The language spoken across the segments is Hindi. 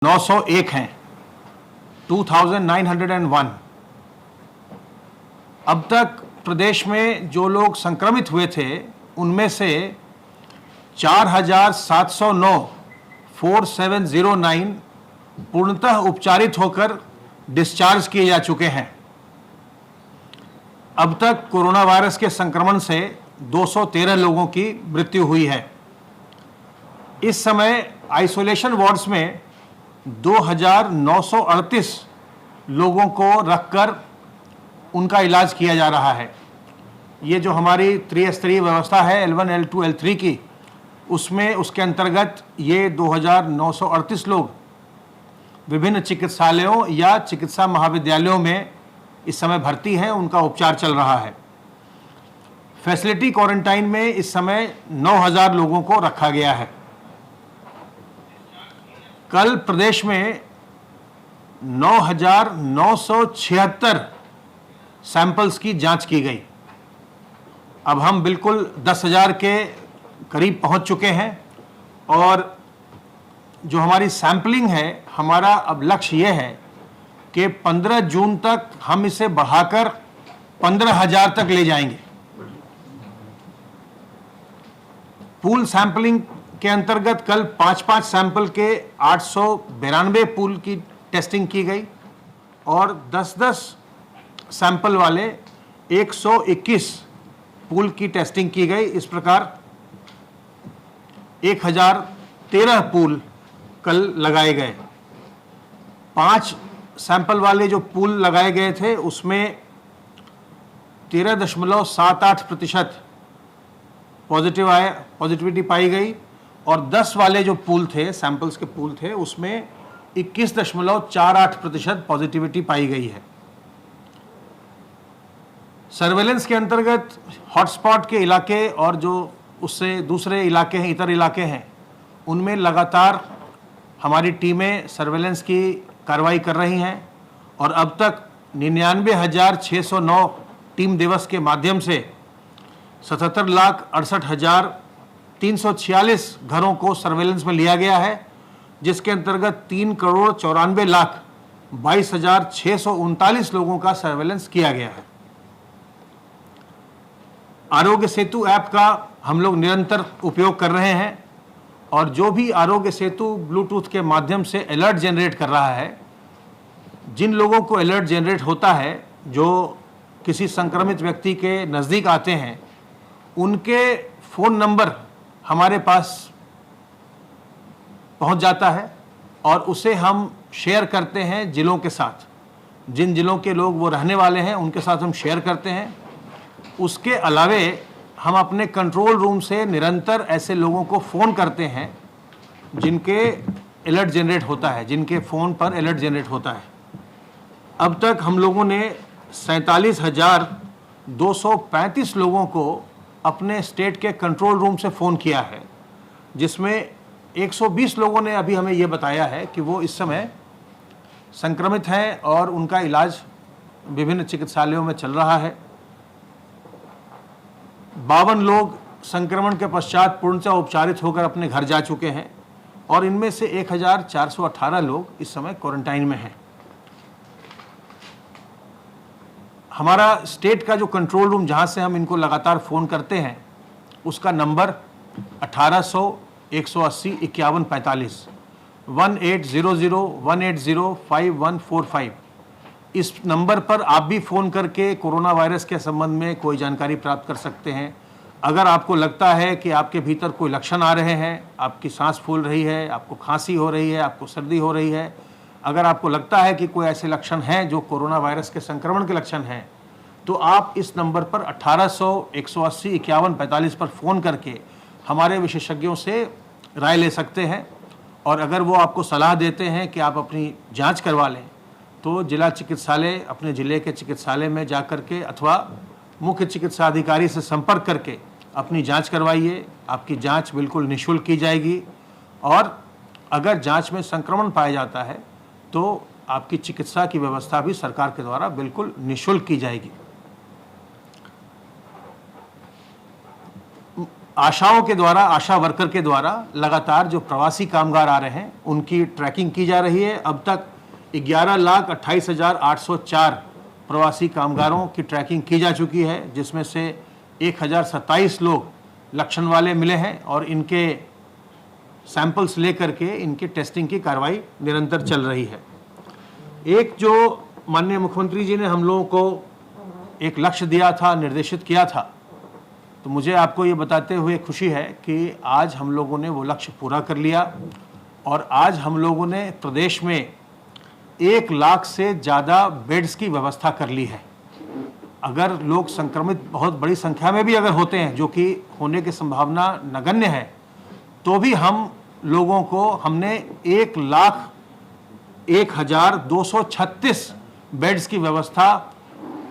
901 हैं, 2901। अब तक प्रदेश में जो लोग संक्रमित हुए थे उनमें से 4709 4709 पूर्णतः उपचारित होकर डिस्चार्ज किए जा चुके हैं। अब तक कोरोना वायरस के संक्रमण से 213 लोगों की मृत्यु हुई है। इस समय आइसोलेशन वार्ड्स में 2938 लोगों को रखकर उनका इलाज किया जा रहा है। ये जो हमारी त्रिस्तरीय व्यवस्था है L1, L2, L3 की, उसमें उसके अंतर्गत ये 2938 लोग विभिन्न चिकित्सालयों या चिकित्सा महाविद्यालयों में इस समय भर्ती हैं, उनका उपचार चल रहा है। फैसिलिटी क्वारंटाइन में इस समय 9000 लोगों को रखा गया है। कल प्रदेश में 9976 सैंपल्स की जांच की गई। अब हम बिल्कुल 10,000 के करीब पहुंच चुके हैं और जो हमारी सैंपलिंग है, हमारा अब लक्ष्य ये है कि 15 जून तक हम इसे बढ़ाकर 15,000 तक ले जाएंगे। पूल सैंपलिंग के अंतर्गत कल 5-5 सैंपल के 892 पूल की टेस्टिंग की गई और 10-10 सैंपल वाले 121 पूल की टेस्टिंग की गई। इस प्रकार 1013 पूल कल लगाए गए। 5 सैंपल वाले जो पूल लगाए गए थे उसमें 13.78% पॉजिटिविटी पाई गई और 10 वाले जो पूल थे, सैंपल्स के पूल थे, उसमें 21.48% पॉजिटिविटी पाई गई है। सर्वेलेंस के अंतर्गत हॉटस्पॉट के इलाके और जो उससे दूसरे इलाके हैं, इतर इलाके हैं, उनमें लगातार हमारी टीमें सर्वेलेंस की कार्रवाई कर रही हैं और अब तक 99,609 टीम दिवस के माध्यम से 77,68,346 घरों को सर्वेलेंस में लिया गया है, जिसके अंतर्गत 3,94,22,639 लोगों का सर्वेलेंस किया गया है। आरोग्य सेतु ऐप का हम लोग निरंतर उपयोग कर रहे हैं और जो भी आरोग्य सेतु ब्लूटूथ के माध्यम से अलर्ट जनरेट कर रहा है, जिन लोगों को अलर्ट जनरेट होता है जो किसी संक्रमित व्यक्ति के नज़दीक आते हैं, उनके फ़ोन नंबर हमारे पास पहुंच जाता है और उसे हम शेयर करते हैं जिलों के साथ। जिन जिलों के लोग वो रहने वाले हैं उनके साथ हम शेयर करते हैं। उसके अलावे हम अपने कंट्रोल रूम से निरंतर ऐसे लोगों को फ़ोन करते हैं जिनके अलर्ट जनरेट होता है, जिनके फ़ोन पर अलर्ट जनरेट होता है। अब तक हम लोगों ने 47,235 लोगों को अपने स्टेट के कंट्रोल रूम से फ़ोन किया है, जिसमें 120 लोगों ने अभी हमें ये बताया है कि वो इस समय संक्रमित हैं और उनका इलाज विभिन्न चिकित्सालयों में चल रहा है। 52 लोग संक्रमण के पश्चात पूर्णतः उपचारित होकर अपने घर जा चुके हैं और इनमें से 1,418 लोग इस समय क्वारंटाइन में हैं। हमारा स्टेट का जो कंट्रोल रूम जहां से हम इनको लगातार फ़ोन करते हैं, उसका नंबर 1800-180-5145 1800-180-5145। इस नंबर पर आप भी फ़ोन करके कोरोना वायरस के संबंध में कोई जानकारी प्राप्त कर सकते हैं। अगर आपको लगता है कि आपके भीतर कोई लक्षण आ रहे हैं, आपकी सांस फूल रही है, आपको खांसी हो रही है, आपको सर्दी हो रही है, अगर आपको लगता है कि कोई ऐसे लक्षण हैं जो कोरोना वायरस के संक्रमण के लक्षण हैं, तो आप इस नंबर पर 1800-180-5145 पर फ़ोन करके हमारे विशेषज्ञों से राय ले सकते हैं। और अगर वो आपको सलाह देते हैं कि आप अपनी जांच करवा लें, तो जिला चिकित्सालय, अपने ज़िले के चिकित्सालय में जा कर के अथवा मुख्य चिकित्सा अधिकारी से संपर्क करके अपनी जांच करवाइए। आपकी जांच बिल्कुल निःशुल्क की जाएगी और अगर जांच में संक्रमण पाया जाता है तो आपकी चिकित्सा की व्यवस्था भी सरकार के द्वारा बिल्कुल निःशुल्क की जाएगी। आशाओं के द्वारा, आशा वर्कर के द्वारा लगातार जो प्रवासी कामगार आ रहे हैं उनकी ट्रैकिंग की जा रही है। अब तक 11,28,804 प्रवासी कामगारों की ट्रैकिंग की जा चुकी है, जिसमें से 1,027 लोग लक्षण वाले मिले हैं और इनके सैंपल्स लेकर के इनके टेस्टिंग की कार्रवाई निरंतर चल रही है। एक जो माननीय मुख्यमंत्री जी ने हम लोगों को एक लक्ष्य दिया था, निर्देशित किया था, तो मुझे आपको ये बताते हुए खुशी है कि आज हम लोगों ने वो लक्ष्य पूरा कर लिया और आज हम लोगों ने प्रदेश में 1 लाख से ज़्यादा बेड्स की व्यवस्था कर ली है। अगर लोग संक्रमित बहुत बड़ी संख्या में भी अगर होते हैं, जो कि होने की संभावना नगण्य है, तो भी हम लोगों को हमने 1,01,236 बेड्स की व्यवस्था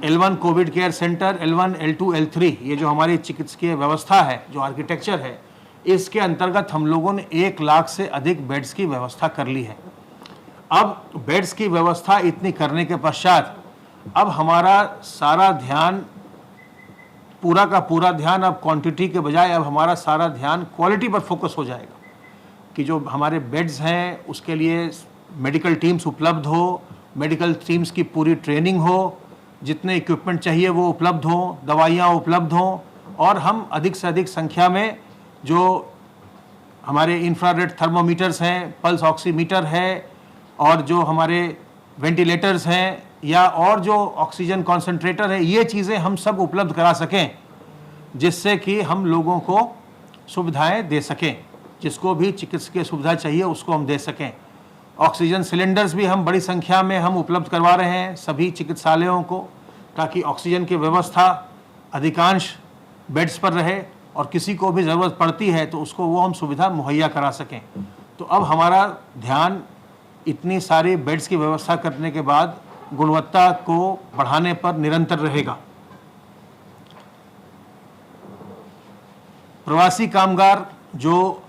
L1 Covid care centre, L1, L2, L3, ये जो हमारी चिकित्सकीय व्यवस्था है, जो आर्किटेक्चर है, इसके अंतर्गत हम लोगों ने 1 लाख से अधिक बेड्स की व्यवस्था कर ली है। अब बेड्स की व्यवस्था इतनी करने के पश्चात अब हमारा सारा ध्यान, पूरा का पूरा ध्यान अब क्वांटिटी के बजाय अब हमारा सारा ध्यान क्वालिटी पर फोकस हो जाएगा कि जो हमारे बेड्स हैं उसके लिए मेडिकल टीम्स उपलब्ध हो, मेडिकल टीम्स की पूरी ट्रेनिंग हो, जितने इक्विपमेंट चाहिए वो उपलब्ध हों, दवाइयाँ उपलब्ध हों और हम अधिक से अधिक संख्या में जो हमारे इंफ्रारेड थर्मोमीटर्स हैं, पल्स ऑक्सीमीटर है और जो हमारे वेंटिलेटर्स हैं या और जो ऑक्सीजन कॉन्सेंट्रेटर है, ये चीज़ें हम सब उपलब्ध करा सकें, जिससे कि हम लोगों को सुविधाएं दे सकें। जिसको भी चिकित्सकीय सुविधा चाहिए उसको हम दे सकें। ऑक्सीजन सिलेंडर्स भी हम बड़ी संख्या में हम उपलब्ध करवा रहे हैं सभी चिकित्सालयों को, ताकि ऑक्सीजन की व्यवस्था अधिकांश बेड्स पर रहे और किसी को भी ज़रूरत पड़ती है तो उसको वो हम सुविधा मुहैया करा सकें। तो अब हमारा ध्यान इतनी सारी बेड्स की व्यवस्था करने के बाद गुणवत्ता को बढ़ाने पर निरंतर रहेगा। प्रवासी कामगार जो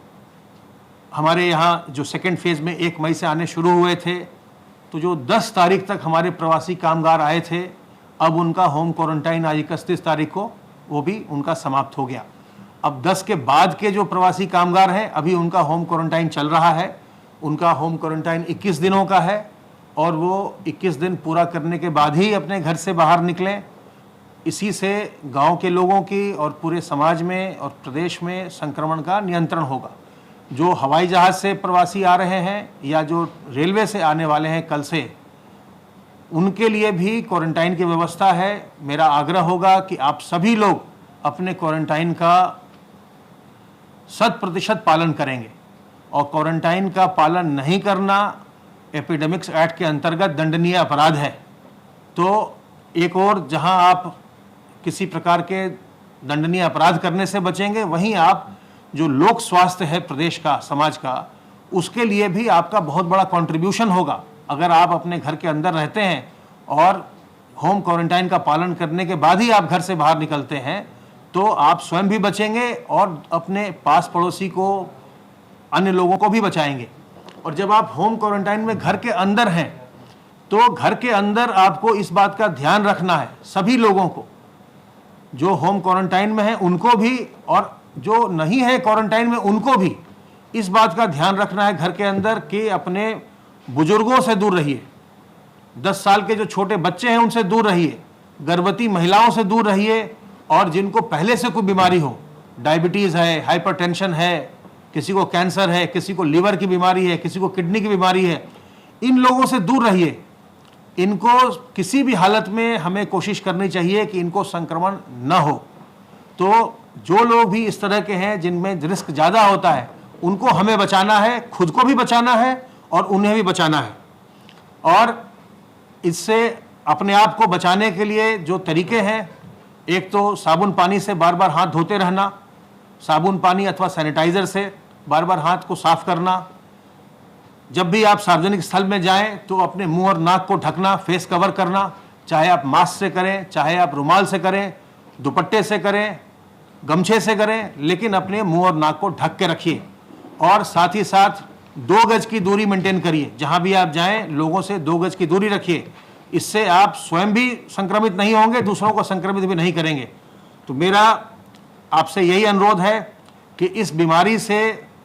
हमारे यहाँ जो सेकेंड फेज़ में 1 मई से आने शुरू हुए थे, तो जो 10 तारीख तक हमारे प्रवासी कामगार आए थे, अब उनका होम क्वारंटाइन आज 31 तारीख को वो भी उनका समाप्त हो गया। अब 10 के बाद के जो प्रवासी कामगार हैं अभी उनका होम क्वारंटाइन चल रहा है। उनका होम क्वारंटाइन 21 दिनों का है और वो 21 दिन पूरा करने के बाद ही अपने घर से बाहर निकलें। इसी से गांव के लोगों की और पूरे समाज में और प्रदेश में संक्रमण का नियंत्रण होगा। जो हवाई जहाज़ से प्रवासी आ रहे हैं या जो रेलवे से आने वाले हैं कल से, उनके लिए भी क्वारंटाइन की व्यवस्था है। मेरा आग्रह होगा कि आप सभी लोग अपने क्वारंटाइन का 100% पालन करेंगे और क्वारंटाइन का पालन नहीं करना एपिडेमिक्स एक्ट के अंतर्गत दंडनीय अपराध है। तो एक और जहां आप किसी प्रकार के दंडनीय अपराध करने से बचेंगे, वहीं आप जो लोक स्वास्थ्य है प्रदेश का, समाज का, उसके लिए भी आपका बहुत बड़ा कंट्रीब्यूशन होगा। अगर आप अपने घर के अंदर रहते हैं और होम क्वारंटाइन का पालन करने के बाद ही आप घर से बाहर निकलते हैं, तो आप स्वयं भी बचेंगे और अपने पास पड़ोसी को, अन्य लोगों को भी बचाएंगे। और जब आप होम क्वारंटाइन में घर के अंदर हैं, तो घर के अंदर आपको इस बात का ध्यान रखना है, सभी लोगों को, जो होम क्वारंटाइन में हैं उनको भी और जो नहीं है क्वारंटाइन में उनको भी इस बात का ध्यान रखना है घर के अंदर कि अपने बुजुर्गों से दूर रहिए, 10 साल के जो छोटे बच्चे हैं उनसे दूर रहिए, गर्भवती महिलाओं से दूर रहिए और जिनको पहले से कोई बीमारी हो, डायबिटीज़ है, हाइपरटेंशन है, किसी को कैंसर है, किसी को लीवर की बीमारी है, किसी को किडनी की बीमारी है, इन लोगों से दूर रहिए। इनको किसी भी हालत में हमें कोशिश करनी चाहिए कि इनको संक्रमण न हो। तो जो लोग भी इस तरह के हैं जिनमें रिस्क ज़्यादा होता है, उनको हमें बचाना है, खुद को भी बचाना है और उन्हें भी बचाना है। और इससे अपने आप को बचाने के लिए जो तरीके हैं, एक तो साबुन पानी से बार बार हाथ धोते रहना, साबुन पानी अथवा सैनिटाइज़र से बार बार हाथ को साफ करना। जब भी आप सार्वजनिक स्थल में जाएं तो अपने मुंह और नाक को ढकना, फेस कवर करना, चाहे आप मास्क से करें, चाहे आप रुमाल से करें, दुपट्टे से करें, गमछे से करें, लेकिन अपने मुंह और नाक को ढक के रखिए। और साथ ही साथ 2 गज की दूरी मेंटेन करिए। जहां भी आप जाएं लोगों से 2 गज की दूरी रखिए। इससे आप स्वयं भी संक्रमित नहीं होंगे, दूसरों को संक्रमित भी नहीं करेंगे। तो मेरा आपसे यही अनुरोध है कि इस बीमारी से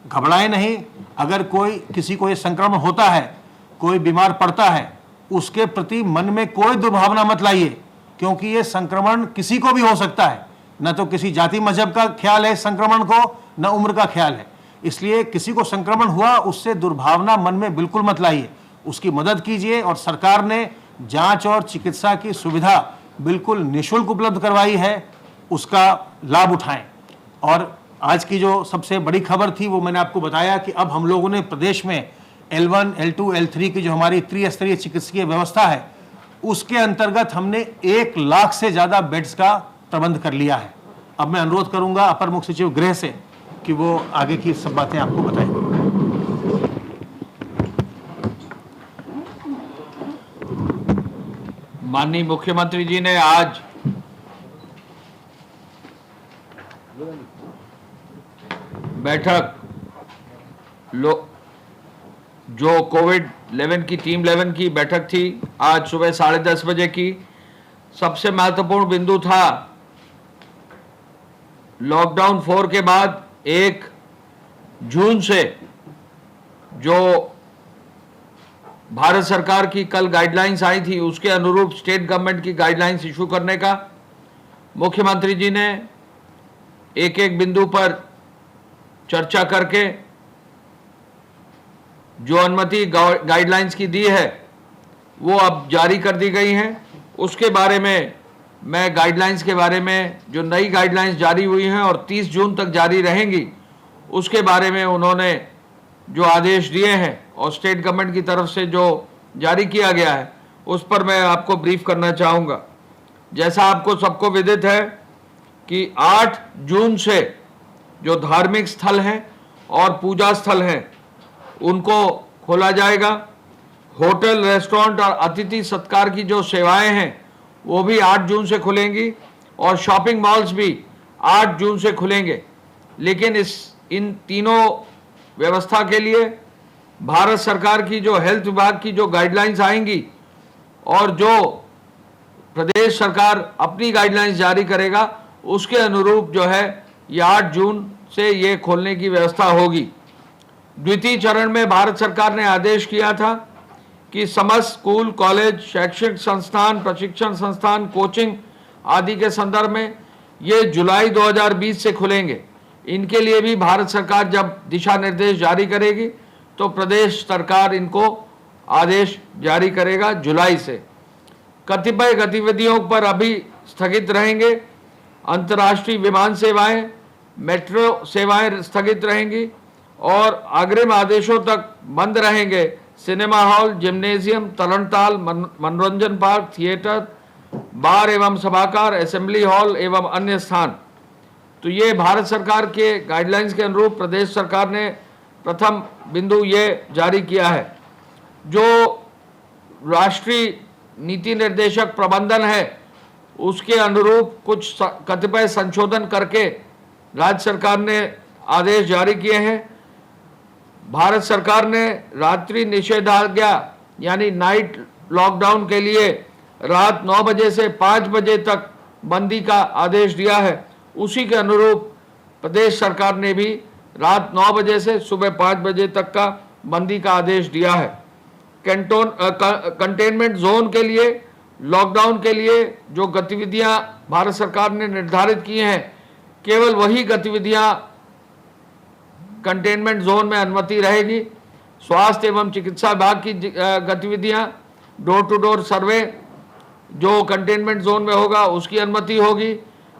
घबराएं नहीं। अगर कोई किसी को ये संक्रमण होता है, कोई बीमार पड़ता है, उसके प्रति मन में कोई दुर्भावना मत लाइए, क्योंकि ये संक्रमण किसी को भी हो सकता है। न तो किसी जाति मजहब का ख्याल है संक्रमण को, न उम्र का ख्याल है। इसलिए किसी को संक्रमण हुआ उससे दुर्भावना मन में बिल्कुल मत लाइए, उसकी मदद कीजिए। और सरकार ने जांच और चिकित्सा की सुविधा बिल्कुल निःशुल्क उपलब्ध करवाई है, उसका लाभ उठाएं। और आज की जो सबसे बड़ी खबर थी वो मैंने आपको बताया कि अब हम लोगों ने प्रदेश में L1, L2, L3 की जो हमारी त्रिस्तरीय चिकित्सकीय व्यवस्था है, उसके अंतर्गत हमने 1 लाख से ज़्यादा बेड्स का प्रबंध कर लिया है। अब मैं अनुरोध करूंगा अपर मुख्य सचिव गृह से कि वो आगे की सब बातें आपको बताएं। माननीय मुख्यमंत्री जी ने आज बैठक जो कोविड-11 की टीम 11 की बैठक थी, आज सुबह 10:30 बजे की। सबसे महत्वपूर्ण बिंदु था लॉकडाउन 4 के बाद 1 जून से जो भारत सरकार की कल गाइडलाइंस आई थी, उसके अनुरूप स्टेट गवर्नमेंट की गाइडलाइंस इशू करने का। मुख्यमंत्री जी ने एक एक बिंदु पर चर्चा करके जो अनुमति गाइडलाइंस की दी है वो अब जारी कर दी गई हैं। उसके बारे में मैं गाइडलाइंस के बारे में, जो नई गाइडलाइंस जारी हुई हैं और 30 जून तक जारी रहेंगी, उसके बारे में उन्होंने जो आदेश दिए हैं और स्टेट गवर्नमेंट की तरफ से जो जारी किया गया है, उस पर मैं आपको ब्रीफ करना चाहूँगा। जैसा आपको सबको विदित है कि 8 जून से जो धार्मिक स्थल हैं और पूजा स्थल हैं उनको खोला जाएगा। होटल, रेस्टोरेंट और अतिथि सत्कार की जो सेवाएं हैं वो भी 8 जून से खुलेंगी और शॉपिंग मॉल्स भी 8 जून से खुलेंगे। लेकिन इन तीनों व्यवस्था के लिए भारत सरकार की जो हेल्थ विभाग की जो गाइडलाइंस आएंगी और जो प्रदेश सरकार अपनी गाइडलाइंस जारी करेगा, उसके अनुरूप जो है ये 8 जून से ये खोलने की व्यवस्था होगी। द्वितीय चरण में भारत सरकार ने आदेश किया था कि समस्त स्कूल, कॉलेज, शैक्षिक संस्थान, प्रशिक्षण संस्थान, कोचिंग आदि के संदर्भ में ये जुलाई 2020 से खुलेंगे। इनके लिए भी भारत सरकार जब दिशा निर्देश जारी करेगी तो प्रदेश सरकार इनको आदेश जारी करेगा जुलाई से। कतिपय गतिविधियों पर अभी स्थगित रहेंगे। अंतर्राष्ट्रीय विमान सेवाएं, मेट्रो सेवाएं स्थगित रहेंगी और अग्रिम आदेशों तक बंद रहेंगे सिनेमा हॉल, जिम्नेजियम, तरणताल, मनोरंजन पार्क, थिएटर, बार एवं सभागार, असेंबली हॉल एवं अन्य स्थान। तो ये भारत सरकार के गाइडलाइंस के अनुरूप प्रदेश सरकार ने प्रथम बिंदु ये जारी किया है। जो राष्ट्रीय नीति निर्देशक प्रबंधन है उसके अनुरूप कुछ कतिपय संशोधन करके राज्य सरकार ने आदेश जारी किए हैं। भारत सरकार ने रात्रि निषेधाज्ञा यानी नाइट लॉकडाउन के लिए रात 9 बजे से 5 बजे तक बंदी का आदेश दिया है। उसी के अनुरूप प्रदेश सरकार ने भी रात 9 बजे से सुबह 5 बजे तक का बंदी का आदेश दिया है। कंटेनमेंट जोन के लिए, लॉकडाउन के लिए जो गतिविधियां भारत सरकार ने निर्धारित की हैं, केवल वही गतिविधियां कंटेनमेंट जोन में अनुमति रहेगी। स्वास्थ्य एवं चिकित्सा विभाग की गतिविधियां, डोर टू डोर सर्वे जो कंटेनमेंट जोन में होगा उसकी अनुमति होगी।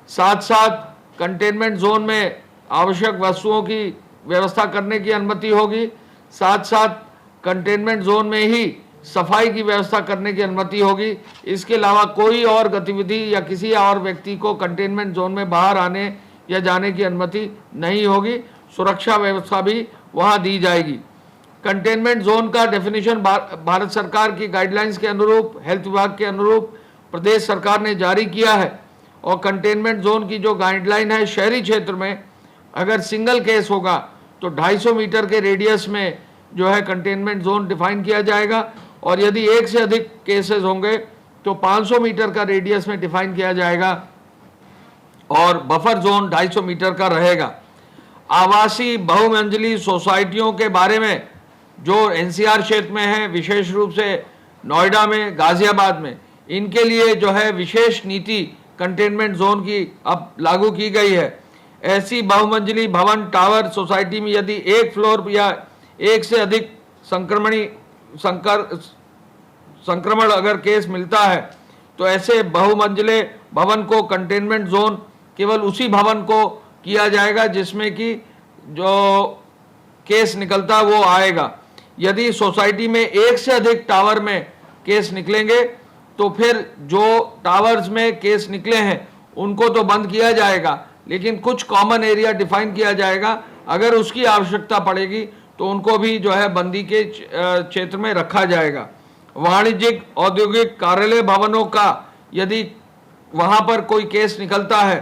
साथ साथ कंटेनमेंट जोन में आवश्यक वस्तुओं की व्यवस्था करने की अनुमति होगी। साथ साथ कंटेनमेंट जोन में ही सफाई की व्यवस्था करने की अनुमति होगी। इसके अलावा कोई और गतिविधि या किसी और व्यक्ति को कंटेनमेंट जोन में बाहर आने या जाने की अनुमति नहीं होगी। सुरक्षा व्यवस्था भी वहां दी जाएगी। कंटेनमेंट जोन का डेफिनेशन भारत सरकार की गाइडलाइंस के अनुरूप, हेल्थ विभाग के अनुरूप प्रदेश सरकार ने जारी किया है। और कंटेनमेंट जोन की जो गाइडलाइन है, शहरी क्षेत्र में अगर सिंगल केस होगा तो 250 मीटर के रेडियस में जो है कंटेनमेंट जोन डिफाइन किया जाएगा, और यदि एक से अधिक केसेस होंगे तो 500 मीटर का रेडियस में डिफाइन किया जाएगा और बफर जोन 250 मीटर का रहेगा। आवासीय बहुमंजिली सोसाइटियों के बारे में जो एनसीआर क्षेत्र में है, विशेष रूप से नोएडा में, गाजियाबाद में, इनके लिए जो है विशेष नीति कंटेनमेंट जोन की अब लागू की गई है। ऐसी बहुमंजिली भवन टावर सोसाइटी में यदि एक फ्लोर या एक से अधिक संक्रमण अगर केस मिलता है तो ऐसे बहुमंजिले भवन को कंटेनमेंट जोन केवल उसी भवन को किया जाएगा जिसमें कि जो केस निकलता वो आएगा। यदि सोसाइटी में एक से अधिक टावर में केस निकलेंगे तो फिर जो टावर्स में केस निकले हैं उनको तो बंद किया जाएगा, लेकिन कुछ कॉमन एरिया डिफाइन किया जाएगा। अगर उसकी आवश्यकता पड़ेगी तो उनको भी जो है बंदी के क्षेत्र में रखा जाएगा। वाणिज्यिक औद्योगिक कार्यालय भवनों का यदि वहां पर कोई केस निकलता है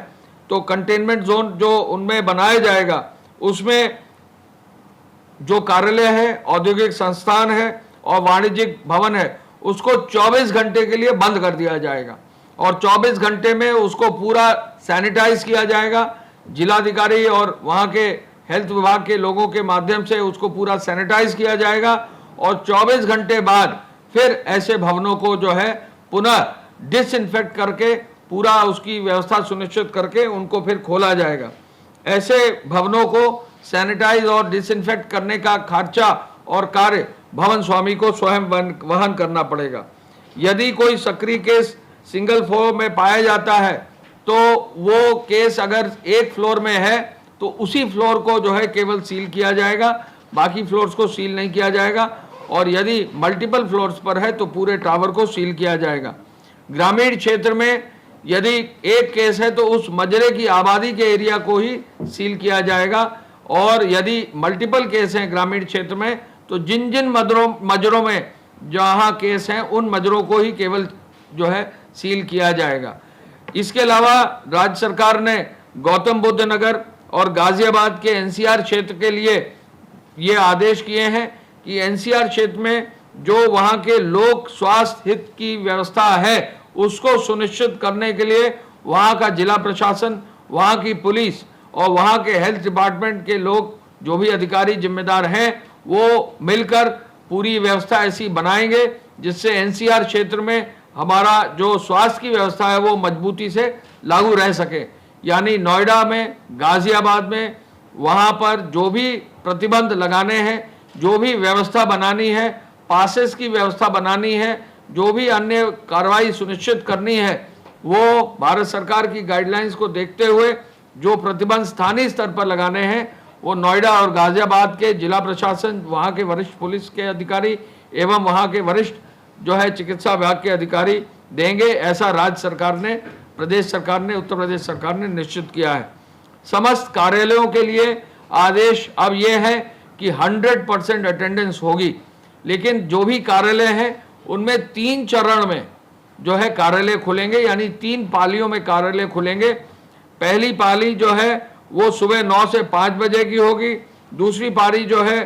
तो कंटेनमेंट जोन जो उनमें बनाया जाएगा, उसमें जो कार्यालय है, औद्योगिक संस्थान है और वाणिज्यिक भवन है, उसको 24 घंटे के लिए बंद कर दिया जाएगा और 24 घंटे में उसको पूरा सैनिटाइज किया जाएगा। जिलाधिकारी और वहां के हेल्थ विभाग के लोगों के माध्यम से उसको पूरा सैनिटाइज किया जाएगा और 24 घंटे बाद फिर ऐसे भवनों को जो है पुनः डिसइंफेक्ट करके पूरा उसकी व्यवस्था सुनिश्चित करके उनको फिर खोला जाएगा। ऐसे भवनों को सैनिटाइज और डिसइंफेक्ट करने का खर्चा और कार्य भवन स्वामी को स्वयं वहन करना पड़ेगा। यदि कोई सक्रिय केस सिंगल फ्लोर में पाया जाता है तो वो केस अगर एक फ्लोर में है तो उसी फ्लोर को जो है केवल सील किया जाएगा, बाकी फ्लोर्स को सील नहीं किया जाएगा। और यदि मल्टीपल फ्लोर्स पर है तो पूरे टावर को सील किया जाएगा। ग्रामीण क्षेत्र में यदि एक केस है तो उस मजरे की आबादी के एरिया को ही सील किया जाएगा और यदि मल्टीपल केस हैं ग्रामीण क्षेत्र में तो जिन जिन मजरों में जहां केस हैं उन मजरों को ही केवल जो है सील किया जाएगा। इसके अलावा राज्य सरकार ने गौतम बुद्ध नगर और गाजियाबाद के एनसीआर क्षेत्र के लिए ये आदेश किए हैं कि एनसीआर क्षेत्र में जो वहां के लोक स्वास्थ्य हित की व्यवस्था है उसको सुनिश्चित करने के लिए वहां का जिला प्रशासन, वहां की पुलिस और वहां के हेल्थ डिपार्टमेंट के लोग जो भी अधिकारी जिम्मेदार हैं वो मिलकर पूरी व्यवस्था ऐसी बनाएंगे जिससे एनसीआर क्षेत्र में हमारा जो स्वास्थ्य की व्यवस्था है वो मजबूती से लागू रह सके। यानी नोएडा में, गाजियाबाद में, वहां पर जो भी प्रतिबंध लगाने हैं, जो भी व्यवस्था बनानी है, पासेस की व्यवस्था बनानी है, जो भी अन्य कार्रवाई सुनिश्चित करनी है, वो भारत सरकार की गाइडलाइंस को देखते हुए जो प्रतिबंध स्थानीय स्तर पर लगाने हैं वो नोएडा और गाजियाबाद के जिला प्रशासन, वहाँ के वरिष्ठ पुलिस के अधिकारी एवं वहाँ के वरिष्ठ जो है चिकित्सा विभाग के अधिकारी देंगे। ऐसा राज्य सरकार ने, प्रदेश सरकार ने, उत्तर प्रदेश सरकार ने निश्चित किया है। समस्त कार्यालयों के लिए आदेश अब ये है कि 100% अटेंडेंस होगी, लेकिन जो भी कार्यालय हैं उनमें 3 चरण में जो है कार्यालय खुलेंगे, यानी 3 पालियों में कार्यालय खुलेंगे। पहली पाली जो है वो सुबह 9 से 5 बजे की होगी, दूसरी पारी जो है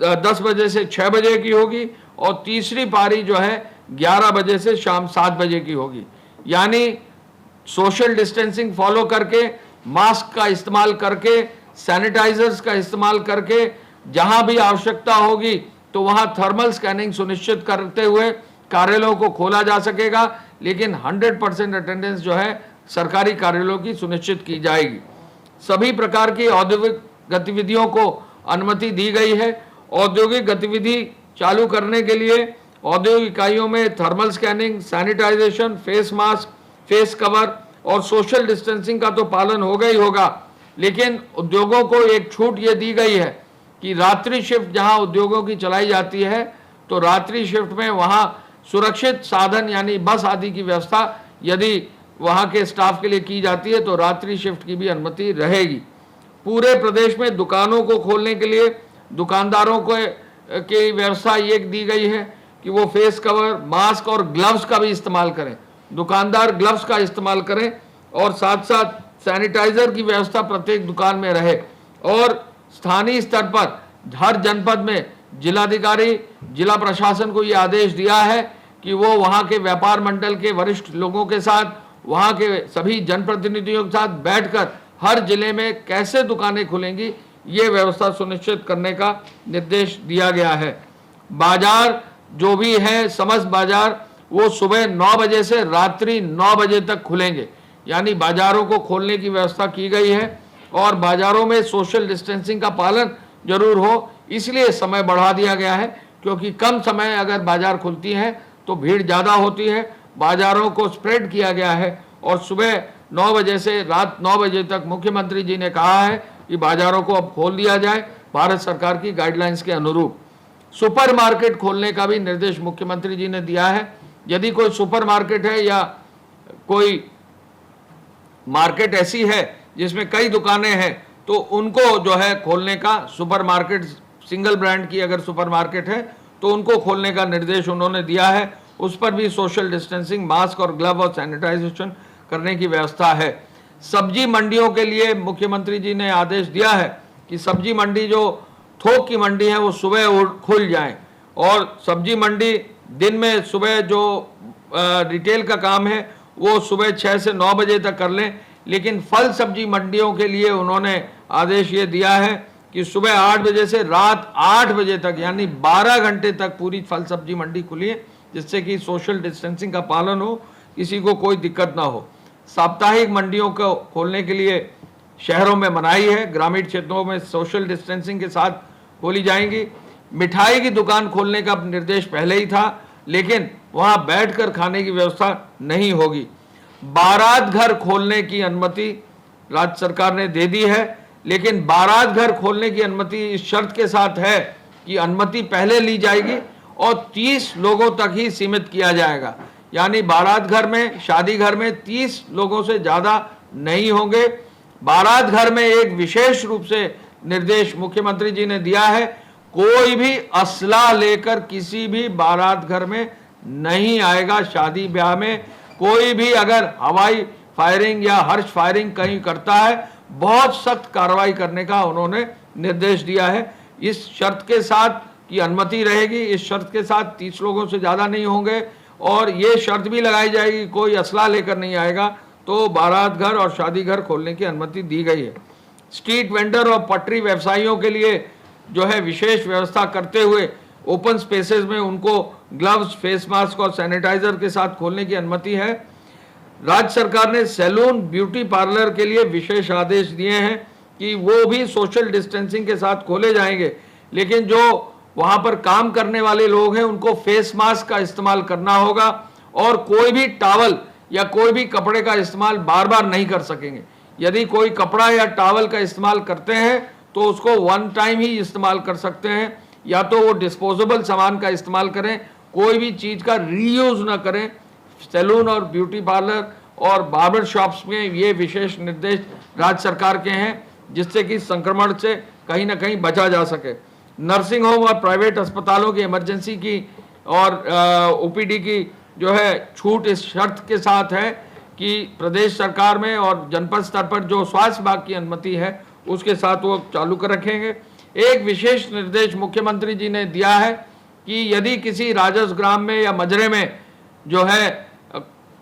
10 बजे से 6 बजे की होगी और तीसरी पारी जो है 11 बजे से शाम 7 बजे की होगी। यानी सोशल डिस्टेंसिंग फॉलो करके, मास्क का इस्तेमाल करके, सैनिटाइजर्स का इस्तेमाल करके, जहां भी आवश्यकता होगी तो वहां थर्मल स्कैनिंग सुनिश्चित करते हुए कार्यालयों को खोला जा सकेगा, लेकिन 100% अटेंडेंस जो है सरकारी कार्यालयों की सुनिश्चित की जाएगी। सभी प्रकार की औद्योगिक गतिविधियों को अनुमति दी गई है। औद्योगिक गतिविधि चालू करने के लिए औद्योगिक इकाइयों में thermal scanning, sanitization, face mask, face cover और सोशल डिस्टेंसिंग का तो पालन होगा ही होगा, लेकिन उद्योगों को एक छूट ये दी गई है कि रात्रि शिफ्ट जहां उद्योगों की चलाई जाती है तो रात्रि शिफ्ट में वहां सुरक्षित साधन यानी बस आदि की व्यवस्था यदि वहां के स्टाफ के लिए की जाती है तो रात्रि शिफ्ट की भी अनुमति रहेगी। पूरे प्रदेश में दुकानों को खोलने के लिए दुकानदारों को की व्यवस्था ये दी गई है कि वो फेस कवर, मास्क और ग्लव्स का भी इस्तेमाल करें। दुकानदार ग्लव्स का इस्तेमाल करें और साथ साथ सैनिटाइजर की व्यवस्था प्रत्येक दुकान में रहे। और स्थानीय स्तर पर हर जनपद में जिलाधिकारी, जिला प्रशासन को ये आदेश दिया है कि वो वहाँ के व्यापार मंडल के वरिष्ठ लोगों के साथ, वहाँ के सभी जनप्रतिनिधियों के साथ बैठकर हर जिले में कैसे दुकानें खुलेंगी ये व्यवस्था सुनिश्चित करने का निर्देश दिया गया है। बाजार जो भी है, समस्त बाजार वो सुबह 9 बजे से रात्रि 9 बजे तक खुलेंगे, यानी बाजारों को खोलने की व्यवस्था की गई है। और बाजारों में सोशल डिस्टेंसिंग का पालन जरूर हो, इसलिए समय बढ़ा दिया गया है, क्योंकि कम समय अगर बाजार खुलती है तो भीड़ ज़्यादा होती है। बाजारों को स्प्रेड किया गया है और सुबह 9 बजे से रात 9 बजे तक मुख्यमंत्री जी ने कहा है कि बाजारों को अब खोल दिया जाए भारत सरकार की गाइडलाइंस के अनुरूप। सुपरमार्केट खोलने का भी निर्देश मुख्यमंत्री जी ने दिया है। यदि कोई सुपरमार्केट है या कोई मार्केट ऐसी है जिसमें कई दुकानें हैं, तो उनको जो है खोलने का, सुपरमार्केट सिंगल ब्रांड की अगर सुपरमार्केट है तो उनको खोलने का निर्देश उन्होंने दिया है। उस पर भी सोशल डिस्टेंसिंग, मास्क और ग्लव और सैनिटाइजेशन करने की व्यवस्था है। सब्जी मंडियों के लिए मुख्यमंत्री जी ने आदेश दिया है कि सब्जी मंडी जो थोक की मंडी है वो सुबह खुल जाएं, और सब्जी मंडी दिन में सुबह जो रिटेल का काम है वो सुबह 6 से 9 बजे तक कर लें। लेकिन फल सब्जी मंडियों के लिए उन्होंने आदेश ये दिया है कि सुबह 8 बजे से रात 8 बजे तक, यानी 12 घंटे तक पूरी फल सब्जी मंडी खुली है, जिससे कि सोशल डिस्टेंसिंग का पालन हो, किसी को कोई दिक्कत ना हो। साप्ताहिक मंडियों को खोलने के लिए शहरों में मनाही है, ग्रामीण क्षेत्रों में सोशल डिस्टेंसिंग के साथ खोली जाएंगी। मिठाई की दुकान खोलने का निर्देश पहले ही था, लेकिन वहां बैठकर खाने की व्यवस्था नहीं होगी। बारात घर खोलने की अनुमति राज्य सरकार ने दे दी है, लेकिन बारात घर खोलने की अनुमति इस शर्त के साथ है कि अनुमति पहले ली जाएगी और 30 लोगों तक ही सीमित किया जाएगा। यानी बारात घर में, शादी घर में 30 लोगों से ज़्यादा नहीं होंगे। बारात घर में एक विशेष रूप से निर्देश मुख्यमंत्री जी ने दिया है, कोई भी असला लेकर किसी भी बारात घर में नहीं आएगा। शादी ब्याह में कोई भी अगर हवाई फायरिंग या हर्ष फायरिंग कहीं करता है, बहुत सख्त कार्रवाई करने का उन्होंने निर्देश दिया है। इस शर्त के साथ की अनुमति रहेगी, इस शर्त के साथ 30 लोगों से ज़्यादा नहीं होंगे, और ये शर्त भी लगाई जाएगी कोई असला लेकर नहीं आएगा तो बारात घर और शादी घर खोलने की अनुमति दी गई है। स्ट्रीट वेंडर और पटरी व्यवसायियों के लिए जो है विशेष व्यवस्था करते हुए ओपन स्पेसेस में उनको ग्लव्स, फेस मास्क और सैनिटाइजर के साथ खोलने की अनुमति है। राज्य सरकार ने सैलून, ब्यूटी पार्लर के लिए विशेष आदेश दिए हैं कि वो भी सोशल डिस्टेंसिंग के साथ खोले जाएंगे, लेकिन जो वहां पर काम करने वाले लोग हैं उनको फेस मास्क का इस्तेमाल करना होगा, और कोई भी टॉवल या कोई भी कपड़े का इस्तेमाल बार बार नहीं कर सकेंगे। यदि कोई कपड़ा या टॉवल का इस्तेमाल करते हैं तो उसको वन टाइम ही इस्तेमाल कर सकते हैं, या तो वो डिस्पोजेबल सामान का इस्तेमाल करें, कोई भी चीज़ का रीयूज ना करें। सैलून और ब्यूटी पार्लर और बार्बर शॉप्स में ये विशेष निर्देश राज्य सरकार के हैं, जिससे कि संक्रमण से कहीं ना कहीं बचा जा सके। नर्सिंग होम और प्राइवेट अस्पतालों की इमरजेंसी की और ओपीडी की जो है छूट इस शर्त के साथ है कि प्रदेश सरकार में और जनपद स्तर पर जो स्वास्थ्य विभाग की अनुमति है उसके साथ वो चालू कर रखेंगे। एक विशेष निर्देश मुख्यमंत्री जी ने दिया है कि यदि किसी राजस्व ग्राम में या मजरे में जो है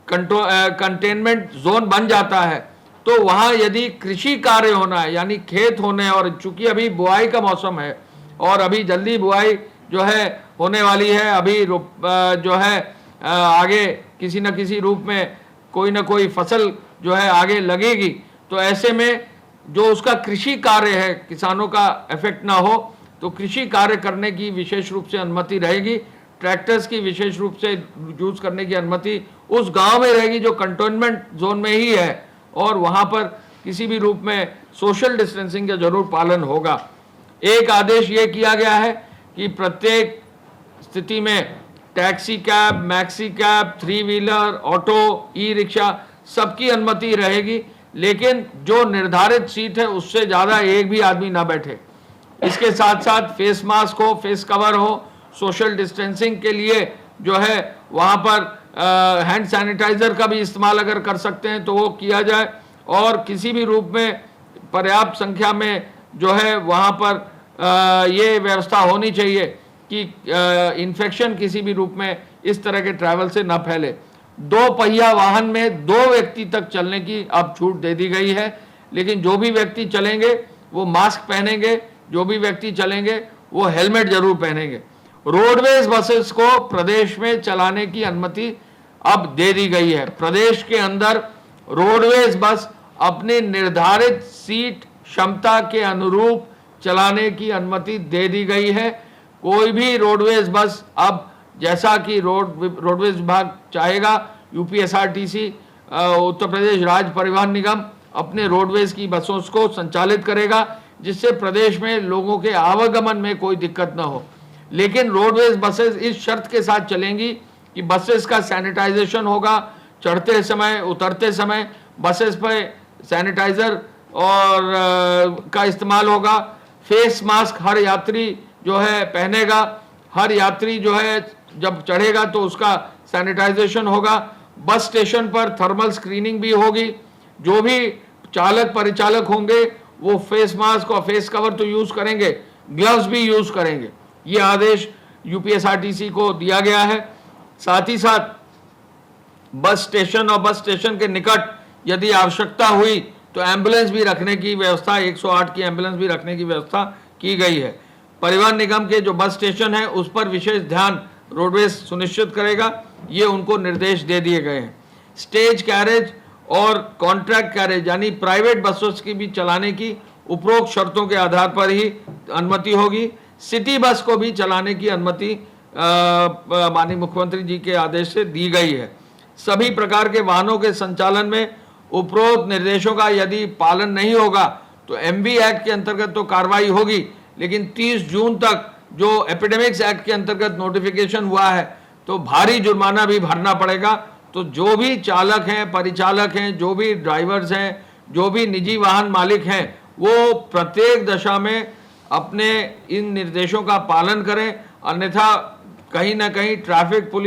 कंटेनमेंट जोन बन जाता है, तो वहाँ यदि कृषि कार्य होना है, यानी खेत होने, और चूंकि अभी बुआई का मौसम है और अभी जल्दी बुआई जो है होने वाली है, अभी जो है आगे किसी न किसी रूप में कोई ना कोई फसल जो है आगे लगेगी, तो ऐसे में जो उसका कृषि कार्य है, किसानों का इफेक्ट ना हो, तो कृषि कार्य करने की विशेष रूप से अनुमति रहेगी। ट्रैक्टर्स की विशेष रूप से यूज करने की अनुमति उस गांव में रहेगी जो कंटेनमेंट जोन में ही है, और वहां पर किसी भी रूप में सोशल डिस्टेंसिंग का जरूर पालन होगा। एक आदेश ये किया गया है कि प्रत्येक स्थिति में taxi cab, maxi cab, 3 wheeler, auto, e rickshaw सबकी अनुमति रहेगी, लेकिन जो निर्धारित सीट है उससे ज़्यादा एक भी आदमी ना बैठे। इसके साथ साथ फेस मास्क हो, फेस कवर हो, सोशल डिस्टेंसिंग के लिए जो है वहाँ पर हैंड सैनिटाइजर का भी इस्तेमाल अगर कर सकते हैं तो वो किया जाए, और किसी भी रूप में पर्याप्त संख्या में जो है वहाँ पर ये व्यवस्था होनी चाहिए कि इन्फेक्शन किसी भी रूप में इस तरह के ट्रैवल से न फैले। 2 पहिया वाहन में 2 व्यक्ति तक चलने की अब छूट दे दी गई है, लेकिन जो भी व्यक्ति चलेंगे वो मास्क पहनेंगे, जो भी व्यक्ति चलेंगे वो हेलमेट जरूर पहनेंगे। रोडवेज बसेस को प्रदेश में चलाने की अनुमति अब दे दी गई है। प्रदेश के अंदर रोडवेज बस अपनी निर्धारित सीट क्षमता के अनुरूप चलाने की अनुमति दे दी गई है। कोई भी रोडवेज बस अब, जैसा कि रोडवेज विभाग चाहेगा, यूपीएसआरटीसी उत्तर प्रदेश राज्य परिवहन निगम अपने रोडवेज की बसों को संचालित करेगा, जिससे प्रदेश में लोगों के आवागमन में कोई दिक्कत न हो। लेकिन रोडवेज बसेस इस शर्त के साथ चलेंगी कि बसेस का सैनिटाइजेशन होगा, चढ़ते समय उतरते समय बसेस पे सैनिटाइजर और का इस्तेमाल होगा। फेस मास्क हर यात्री जो है पहनेगा, हर यात्री जो है जब चढ़ेगा तो उसका सैनिटाइजेशन होगा। बस स्टेशन पर थर्मल स्क्रीनिंग भी होगी। जो भी चालक परिचालक होंगे वो फेस मास्क और फेस कवर तो यूज करेंगे, ग्लव्स भी यूज करेंगे। ये आदेश यूपीएसआरटीसी को दिया गया है। साथ ही साथ बस स्टेशन और बस स्टेशन के निकट यदि आवश्यकता हुई तो एम्बुलेंस भी रखने की व्यवस्था, 108 की एम्बुलेंस भी रखने की व्यवस्था की गई है। परिवहन निगम के जो बस स्टेशन है उस पर विशेष ध्यान रोडवेज सुनिश्चित करेगा, ये उनको निर्देश दे दिए गए हैं। स्टेज कैरेज और कॉन्ट्रैक्ट कैरेज यानी प्राइवेट बसेस की भी चलाने की उपरोक्त शर्तों के आधार पर ही अनुमति होगी। सिटी बस को भी चलाने की अनुमति माननीय मुख्यमंत्री जी के आदेश से दी गई है। सभी प्रकार के वाहनों के संचालन में उपरोक्त निर्देशों का यदि पालन नहीं होगा तो एमवी एक्ट के अंतर्गत तो कार्रवाई होगी, लेकिन 30 जून तक जो एपिडेमिक्स एक्ट के अंतर्गत नोटिफिकेशन हुआ है तो भारी जुर्माना भी भरना पड़ेगा। तो जो भी चालक हैं, परिचालक हैं, जो भी ड्राइवर्स हैं, जो भी निजी वाहन मालिक हैं, वो प्रत्येक दशा में अपने इन निर्देशों का पालन करें, अन्यथा कहीं ना कहीं ट्रैफिक पुलिस